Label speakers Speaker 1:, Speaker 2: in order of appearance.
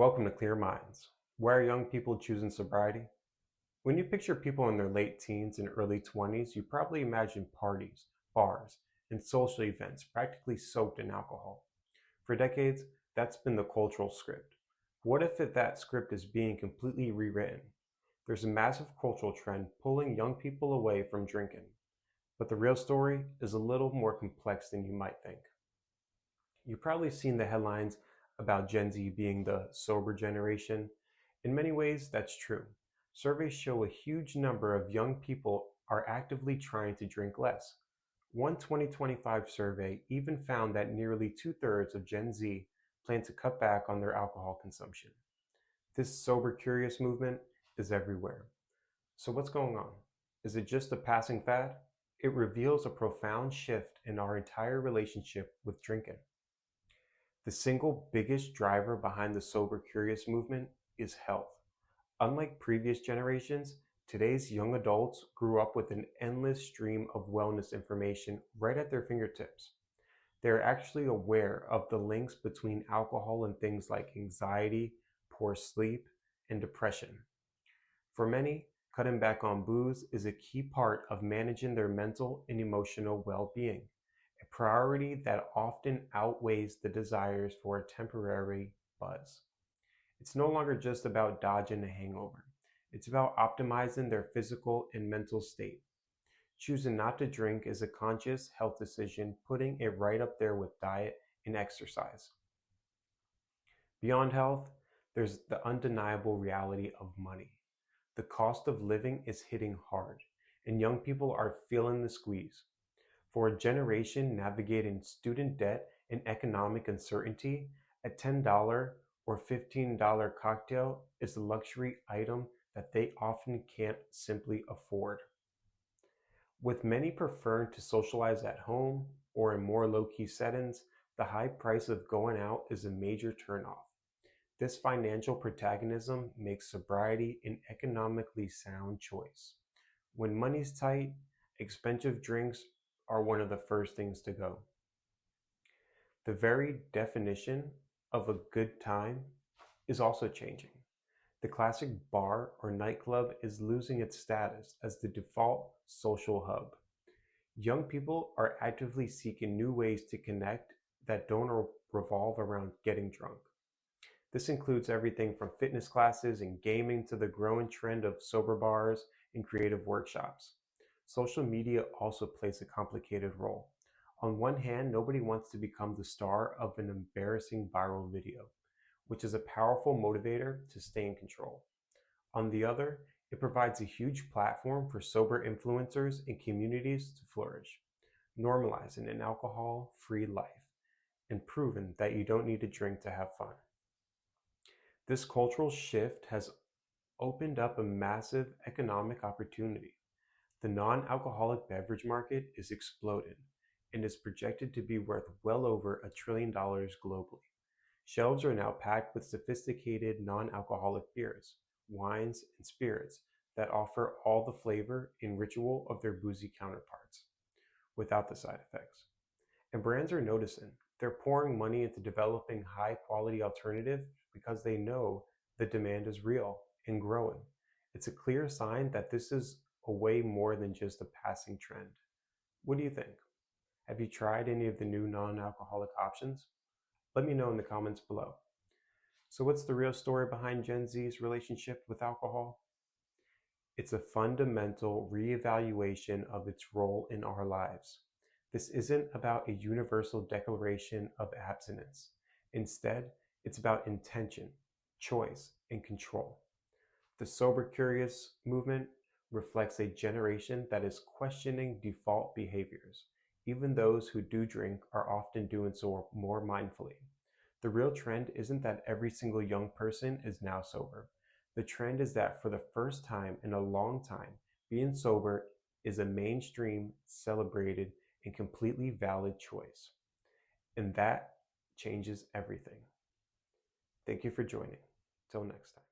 Speaker 1: Welcome to Clear Minds. Why are young people choosing sobriety? When you picture people in their late teens and early 20s, you probably imagine parties, bars, and social events practically soaked in alcohol. For decades, that's been the cultural script. What if that script is being completely rewritten? There's a massive cultural trend pulling young people away from drinking. But the real story is a little more complex than you might think. You've probably seen the headlines about Gen Z being the sober generation. In many ways, that's true. Surveys show a huge number of young people are actively trying to drink less. One 2025 survey even found that nearly two-thirds of Gen Z plan to cut back on their alcohol consumption. This sober curious movement is everywhere. So what's going on? Is it just a passing fad? It reveals a profound shift in our entire relationship with drinking. The single biggest driver behind the sober curious movement is health. Unlike previous generations, today's young adults grew up with an endless stream of wellness information right at their fingertips. They are actually aware of the links between alcohol and things like anxiety, poor sleep, and depression. For many, cutting back on booze is a key part of managing their mental and emotional well-being, a priority that often outweighs the desires for a temporary buzz. It's no longer just about dodging a hangover. It's about optimizing their physical and mental state. Choosing not to drink is a conscious health decision, putting it right up there with diet and exercise. Beyond health, there's the undeniable reality of money. The cost of living is hitting hard, and young people are feeling the squeeze. For a generation navigating student debt and economic uncertainty, a $10 or $15 cocktail is a luxury item that they often can't simply afford. With many preferring to socialize at home or in more low-key settings, the high price of going out is a major turnoff. This financial protagonism makes sobriety an economically sound choice. When money's tight, expensive drinks are one of the first things to go. The very definition of a good time is also changing. The classic bar or nightclub is losing its status as the default social hub. Young people are actively seeking new ways to connect that don't revolve around getting drunk. This includes everything from fitness classes and gaming to the growing trend of sober bars and creative workshops. Social media also plays a complicated role. On one hand, nobody wants to become the star of an embarrassing viral video, which is a powerful motivator to stay in control. On the other, it provides a huge platform for sober influencers and communities to flourish, normalizing an alcohol-free life and proving that you don't need to drink to have fun. This cultural shift has opened up a massive economic opportunity. The non-alcoholic beverage market is exploded and is projected to be worth well over $1 trillion globally. Shelves are now packed with sophisticated non-alcoholic beers, wines, and spirits that offer all the flavor and ritual of their boozy counterparts, without the side effects. And brands are noticing. They're pouring money into developing high-quality alternatives because they know the demand is real and growing. It's a clear sign that this is a way more than just a passing trend. What do you think? Have you tried any of the new non-alcoholic options? Let me know in the comments below. So what's the real story behind Gen Z's relationship with alcohol? It's a fundamental reevaluation of its role in our lives. This isn't about a universal declaration of abstinence. Instead, it's about intention, choice, and control. The sober curious movement reflects a generation that is questioning default behaviors. Even those who do drink are often doing so more mindfully. The real trend isn't that every single young person is now sober. The trend is that for the first time in a long time, being sober is a mainstream, celebrated, and completely valid choice. And that changes everything. Thank you for joining. Till next time.